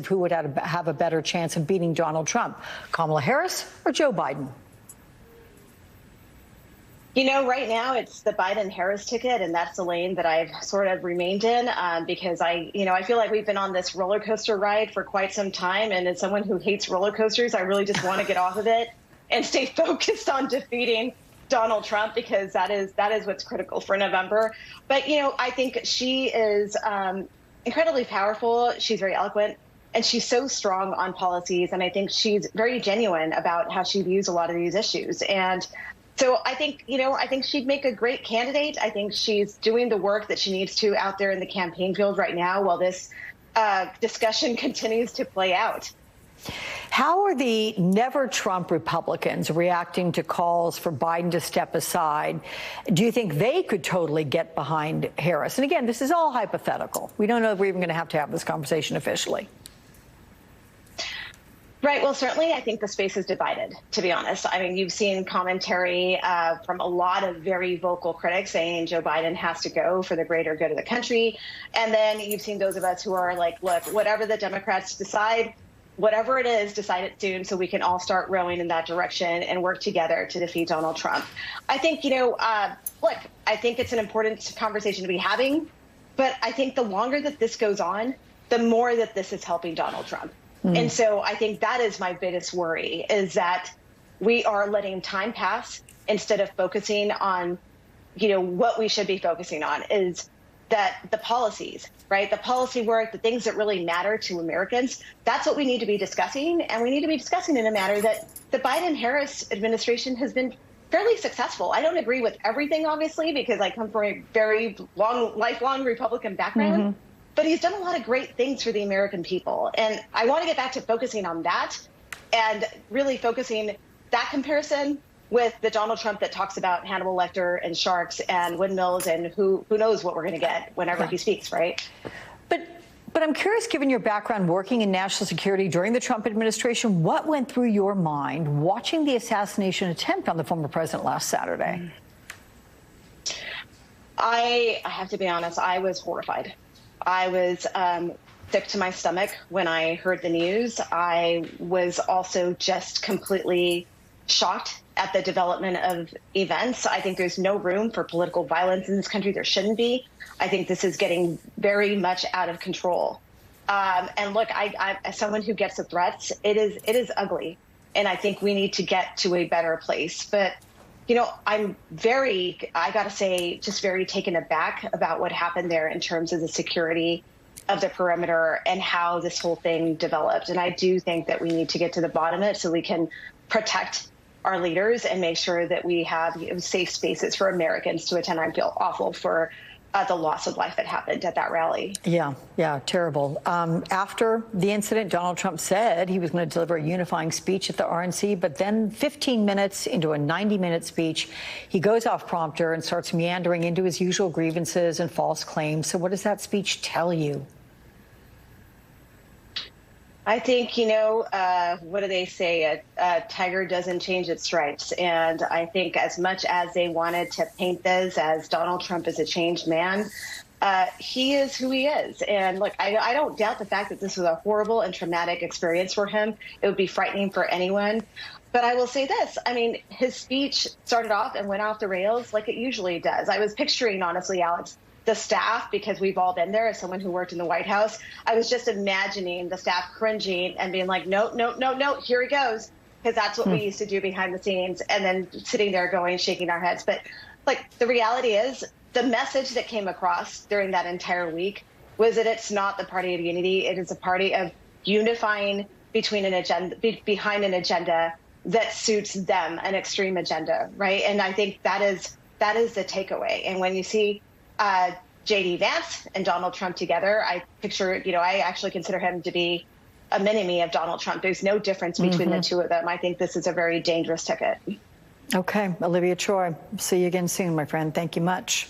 who would have a better chance of beating Donald Trump, Kamala Harris or Joe Biden? You know, right now it's the Biden-Harris ticket, and that's the lane that I've sort of remained in because I feel like we've been on this roller coaster ride for quite some time. And as someone who hates roller coasters, I really just want to get off of it and stay focused on defeating Donald Trump, because that is what's critical for November. But, I think she is incredibly powerful. She's very eloquent. And she's so strong on policies. And I think she's very genuine about how she views a lot of these issues. And so I think she'd make a great candidate. I think she's doing the work that she needs to out there in the campaign field right now while this discussion continues to play out. How are the never Trump Republicans reacting to calls for Biden to step aside? Do you think they could totally get behind Harris? And again, this is all hypothetical. We don't know if we're even going to have this conversation officially. Right. Well, certainly, I think the space is divided, to be honest. I mean, you've seen commentary from a lot of very vocal critics saying Joe Biden has to go for the greater good of the country. And then you've seen those of us who are like, look, whatever the Democrats decide, whatever it is, decide it soon so we can all start rowing in that direction and work together to defeat Donald Trump. I think, look, I think it's an important conversation to be having. But I think the longer that this goes on, the more that this is helping Donald Trump. And so I think that is my biggest worry, is that we are letting time pass instead of focusing on, what we should be focusing on is that the policies, right? The policy work, the things that really matter to Americans, that's what we need to be discussing. And we need to be discussing in a manner that the Biden-Harris administration has been fairly successful. I don't agree with everything, obviously, because I come from a very lifelong Republican background. But he's done a lot of great things for the American people. And I want to get back to focusing on that and really focusing that comparison with the Donald Trump that talks about Hannibal Lecter and sharks and windmills and who knows what we're going to get whenever he speaks, right? But I'm curious, given your background working in national security during the Trump administration, what went through your mind watching the assassination attempt on the former president last Saturday? I have to be honest, I was horrified. I was sick to my stomach when I heard the news. I was also just completely shocked at the development of events. I think there's no room for political violence in this country. There shouldn't be. I think this is getting very much out of control. And look, I as someone who gets the threats, it is ugly. And I think we need to get to a better place. But I'm I got to say, just very taken aback about what happened there in terms of the security of the perimeter and how this whole thing developed. And I do think that we need to get to the bottom of it so we can protect our leaders and make sure that we have safe spaces for Americans to attend. I feel awful for the loss of life that happened at that rally. Yeah, terrible. After the incident, Donald Trump said he was going to deliver a unifying speech at the RNC, but then 15 minutes into a 90-minute speech, he goes off prompter and starts meandering into his usual grievances and false claims. So what does that speech tell you? I think, what do they say? A tiger doesn't change its stripes. And I think as much as they wanted to paint this as Donald Trump is a changed man, he is who he is. And look, I don't doubt the fact that this was a horrible and traumatic experience for him. It would be frightening for anyone. But I will say this. I mean, his speech started off and went off the rails like it usually does. I was picturing, honestly, Alex, the staff, because we've all been there as someone who worked in the White House. I was just imagining the staff cringing and being like, no, here he goes. Because that's what we used to do behind the scenes, and then sitting there going, shaking our heads. But like, the reality is the message that came across during that entire week was that it's not the party of unity. It is a party of unifying behind an agenda that suits them, an extreme agenda. Right. And I think that is the takeaway. And when you see J.D. Vance and Donald Trump together, I picture, I actually consider him to be a mini-me of Donald Trump. There's no difference between the two of them. I think this is a very dangerous ticket. Okay. Olivia Troy, see you again soon, my friend. Thank you much.